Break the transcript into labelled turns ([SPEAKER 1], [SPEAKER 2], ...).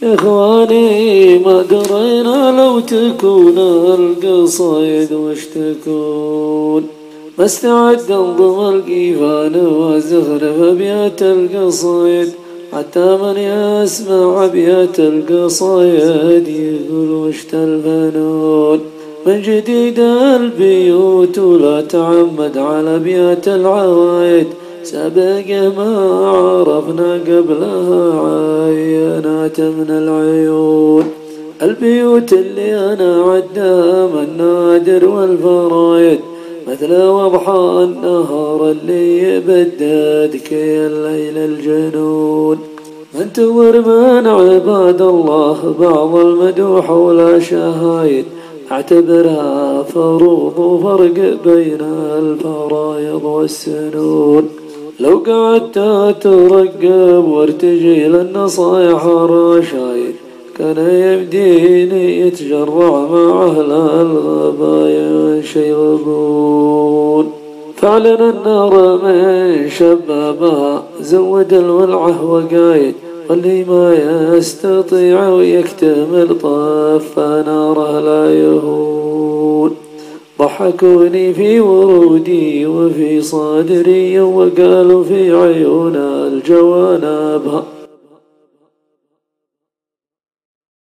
[SPEAKER 1] يا إخواني ما درينا لو تكون القصايد وش تكون، ما استعد انظم القيفان وزخرف أبيات القصايد، حتى من يسمع أبيات القصايد يقول وش الفنون. من جديد البيوت ولا تعمد على أبيات العوايد، سبق ما عرفنا قبلها عينات من العيون. البيوت اللي أنا عدها من النادر والفرايد، مثل وضحى النهار اللي يبدد كي الليل الجنون. من تور من عباد الله بعض المدوح ولا شهايد، اعتبرها فروض وفرق بين الفرايض والسنون. لو قعدت ترقب وارتجي للنصايح الرشايد، كان يمديني يتجرع مع أهل الغبايا شيغبون. فعلا النار من شبابها زود الولعه وقايد، واللي ما يستطيع ويكتمل طف ناره لا يهون. ضحكوني في ورودي وفي صدري، وقالوا في عيون الجوانبها